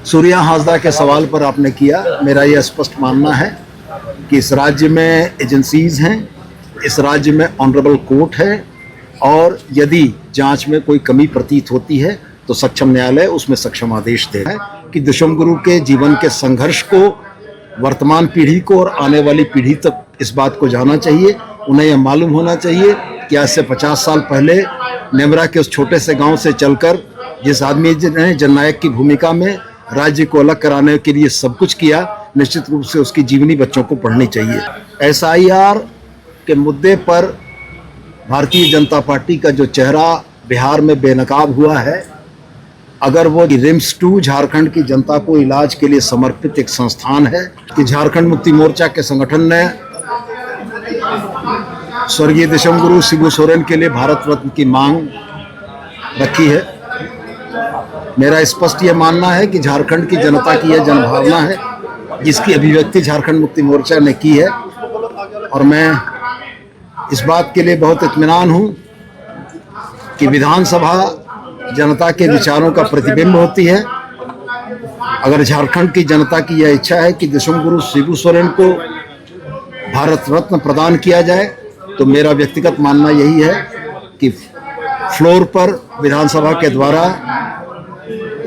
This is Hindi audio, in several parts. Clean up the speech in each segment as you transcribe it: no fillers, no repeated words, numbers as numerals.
सूर्या हासदा के सवाल पर आपने किया, मेरा यह स्पष्ट मानना है कि इस राज्य में एजेंसीज हैं, इस राज्य में ऑनरेबल कोर्ट है और यदि जांच में कोई कमी प्रतीत होती है तो सक्षम न्यायालय उसमें सक्षम आदेश देगा कि दशम गुरु के जीवन के संघर्ष को वर्तमान पीढ़ी को और आने वाली पीढ़ी तक इस बात को जानना चाहिए। उन्हें यह मालूम होना चाहिए कि आज से 50 साल पहले नेमरा के उस छोटे से गांव से चलकर जिस आदमी ने जननायक की भूमिका में राज्य को अलग कराने के लिए सब कुछ किया, निश्चित रूप से उसकी जीवनी बच्चों को पढ़नी चाहिए। SIR के मुद्दे पर भारतीय जनता पार्टी का जो चेहरा बिहार में बेनकाब हुआ है, अगर वो RIMS-2 झारखंड की जनता को इलाज के लिए समर्पित एक संस्थान है कि झारखंड मुक्ति मोर्चा के संगठन ने स्वर्गीय दशम गुरु शिबू सोरेन के लिए भारत रत्न की मांग रखी है। मेरा स्पष्ट यह मानना है कि झारखंड की जनता की यह जनभावना है जिसकी अभिव्यक्ति झारखंड मुक्ति मोर्चा ने की है और मैं इस बात के लिए बहुत इत्मीनान हूँ कि विधानसभा जनता के विचारों का प्रतिबिंब होती है। अगर झारखंड की जनता की यह इच्छा है कि दशम गुरु शिबू सोरेन को भारत रत्न प्रदान किया जाए तो मेरा व्यक्तिगत मानना यही है कि फ्लोर पर विधानसभा के द्वारा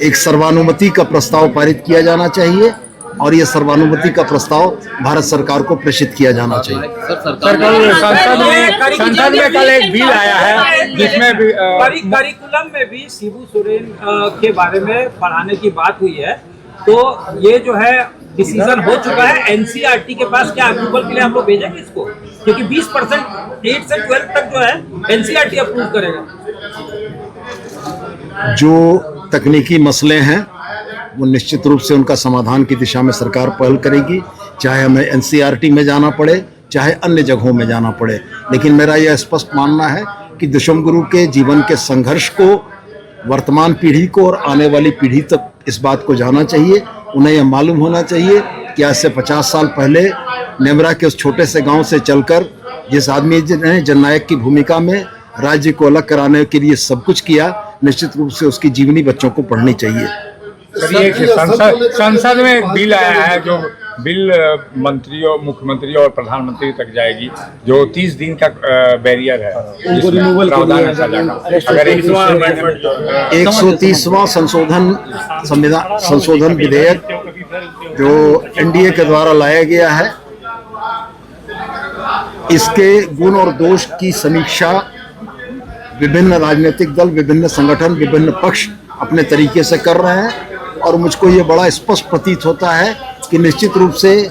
एक सर्वानुमति का प्रस्ताव पारित किया जाना चाहिए और यह सर्वानुमति का प्रस्ताव भारत सरकार को प्रेषित किया जाना चाहिए। संसद में कल एक बिल आया है जिसमें करिकुलम में भी शिबू सोरेन के बारे में पढ़ाने की बात हुई है, तो ये जो है डिसीजन हो चुका है। NCERT के पास क्या अप्रूवल के लिए आप लोग भेजेंगे इसको, क्योंकि 20% 8 से 12 तक जो है NCERT अप्रूव करेगा। जो तकनीकी मसले हैं वो निश्चित रूप से उनका समाधान की दिशा में सरकार पहल करेगी, चाहे हमें NCERT में जाना पड़े चाहे अन्य जगहों में जाना पड़े। लेकिन मेरा यह स्पष्ट मानना है कि दशम गुरु के जीवन के संघर्ष को वर्तमान पीढ़ी को और आने वाली पीढ़ी तक इस बात को जानना चाहिए। उन्हें यह मालूम होना चाहिए कि आज से 50 साल पहले नेमरा के उस छोटे से गांव से चलकर जिस आदमी ने जननायक की भूमिका में राज्य को अलग कराने के लिए सब कुछ किया, निश्चित रूप से उसकी जीवनी बच्चों को पढ़नी चाहिए। संसद में एक बिल आया है जो बिल मंत्रियों, मुख्यमंत्री और प्रधानमंत्री तक जाएगी, जो 30 दिन का बैरियर है, प्रावधान है सजा का। अगर 130वां संशोधन विधेयक जो NDA के द्वारा लाया गया है, इसके गुण और दोष की समीक्षा विभिन्न राजनीतिक दल, विभिन्न संगठन, विभिन्न पक्ष अपने तरीके से कर रहे हैं और मुझको ये बड़ा स्पष्ट प्रतीत होता है कि निश्चित रूप से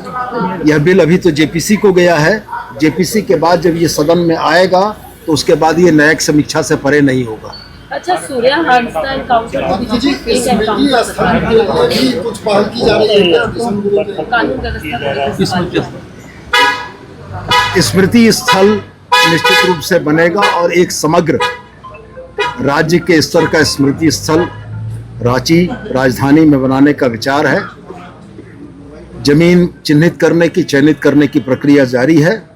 यह बिल अभी तो JPC को गया है। JPC के बाद जब ये सदन में आएगा तो उसके बाद ये न्यायिक समीक्षा से परे नहीं होगा। अच्छा, सूर्या हासदा एनकाउंटर स्मृति स्थल निश्चित रूप से बनेगा और एक समग्र राज्य के स्तर का स्मृति स्थल रांची राजधानी में बनाने का विचार है। जमीन चिन्हित करने की, चयनित करने की प्रक्रिया जारी है।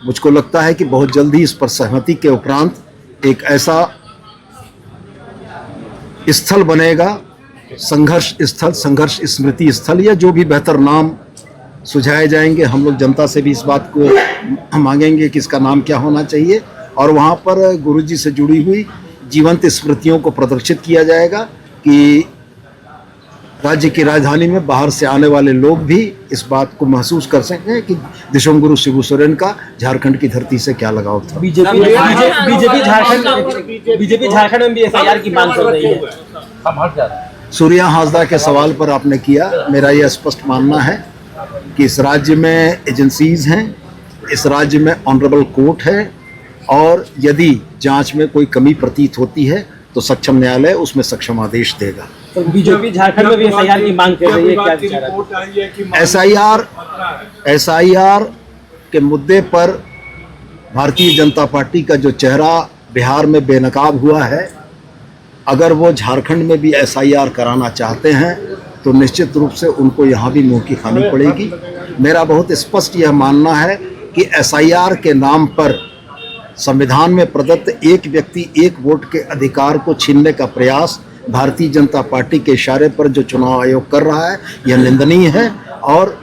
मुझको लगता है कि बहुत जल्दी इस पर सहमति के उपरांत एक ऐसा स्थल बनेगा, संघर्ष स्थल, संघर्ष स्मृति स्थल, या जो भी बेहतर नाम सुझाए जाएंगे। हम लोग जनता से भी इस बात को मांगेंगे कि इसका नाम क्या होना चाहिए और वहाँ पर गुरुजी से जुड़ी हुई जीवंत स्मृतियों को प्रदर्शित किया जाएगा कि राज्य की राजधानी में बाहर से आने वाले लोग भी इस बात को महसूस कर सकें कि दशम गुरु शिबू सोरेन का झारखंड की धरती से क्या लगाव था। बीजेपी झारखंड में भी SIR की मांग कर रही है। सूर्या हासदा के सवाल पर आपने किया, मेरा यह स्पष्ट मानना है कि इस राज्य में एजेंसीज हैं, इस राज्य में ऑनरेबल कोर्ट है और यदि जांच में कोई कमी प्रतीत होती है तो सक्षम न्यायालय उसमें सक्षम आदेश देगा। तो बीजेपी झारखंड में भी SIR की मांग कर रही है, क्या विचार है? SIR के मुद्दे पर भारतीय जनता पार्टी का जो चेहरा बिहार में बेनकाब हुआ है, अगर वो झारखंड में भी SIR कराना चाहते हैं तो निश्चित रूप से उनको यहाँ भी मुंह की खानी पड़ेगी। मेरा बहुत स्पष्ट यह मानना है कि SIR के नाम पर संविधान में प्रदत्त एक व्यक्ति एक वोट के अधिकार को छीनने का प्रयास भारतीय जनता पार्टी के इशारे पर जो चुनाव आयोग कर रहा है यह निंदनीय है और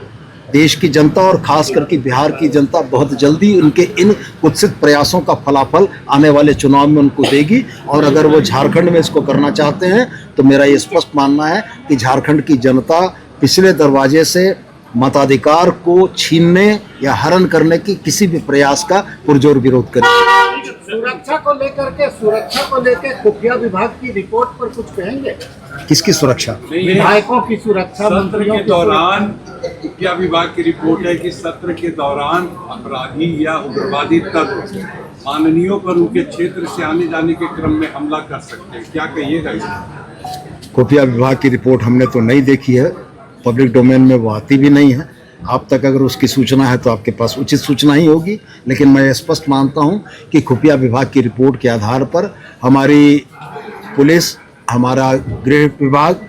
देश की जनता और खास करके बिहार की जनता बहुत जल्दी उनके इन कुत्सित प्रयासों का फलाफल आने वाले चुनाव में उनको देगी। और अगर वो झारखंड में इसको करना चाहते हैं तो मेरा ये स्पष्ट मानना है कि झारखंड की जनता पिछले दरवाजे से मताधिकार को छीनने या हरण करने की किसी भी प्रयास का पुरजोर विरोध करेगी। सुरक्षा को लेकर खुफिया विभाग की रिपोर्ट पर कुछ कहेंगे? किसकी सुरक्षा? विधायकों की सुरक्षा, सत्र मंत्रियों के की दौरान खुफिया विभाग की रिपोर्ट है कि सत्र के दौरान अपराधी या उग्रवादी तत्व माननीयों पर उनके क्षेत्र से आने जाने के क्रम में हमला कर सकते हैं, क्या कहिएगा इसमें? खुफिया विभाग की रिपोर्ट हमने तो नहीं देखी है, पब्लिक डोमेन में वो आती भी नहीं है। आप तक अगर उसकी सूचना है तो आपके पास उचित सूचना ही होगी, लेकिन मैं स्पष्ट मानता हूं कि खुफिया विभाग की रिपोर्ट के आधार पर हमारी पुलिस, हमारा गृह विभाग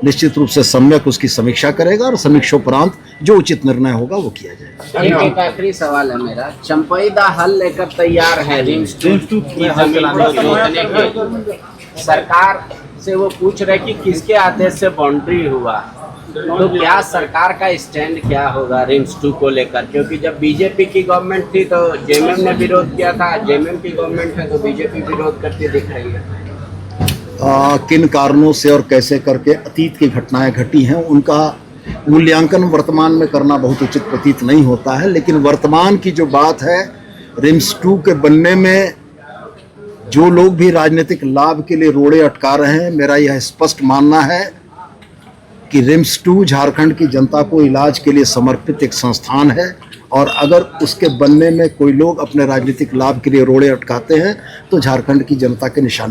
निश्चित रूप से सम्यक उसकी समीक्षा करेगा और समीक्षोपरांत जो उचित निर्णय होगा वो किया जाएगा। एक आखिरी सवाल है मेरा, चंपई दा हल लेकर तैयार है रिम्स टू की जमीन को जोतने के, सरकार से वो पूछ रहे कि किसके आदेश से बाउंड्री हुआ, तो क्या सरकार का स्टैंड क्या होगा रिम्स 2 को लेकर? क्योंकि जब बीजेपी की गवर्नमेंट थी तो जेएमएम ने विरोध किया था, जेएमएम की गवर्नमेंट है तो बीजेपी विरोध करती दिख रही है। किन कारणों से और कैसे करके अतीत की घटनाएं घटी हैं उनका मूल्यांकन वर्तमान में करना बहुत उचित प्रतीत नहीं होता है, लेकिन वर्तमान की जो बात है रिम्स 2 के बनने में जो लोग भी राजनीतिक लाभ के लिए रोड़े अटका रहे हैं, मेरा यह स्पष्ट मानना है कि रिम्स 2 झारखंड की जनता को इलाज के लिए समर्पित एक संस्थान है और अगर उसके बनने में कोई लोग अपने राजनीतिक लाभ के लिए रोड़े अटकाते हैं तो झारखंड की जनता के निशाने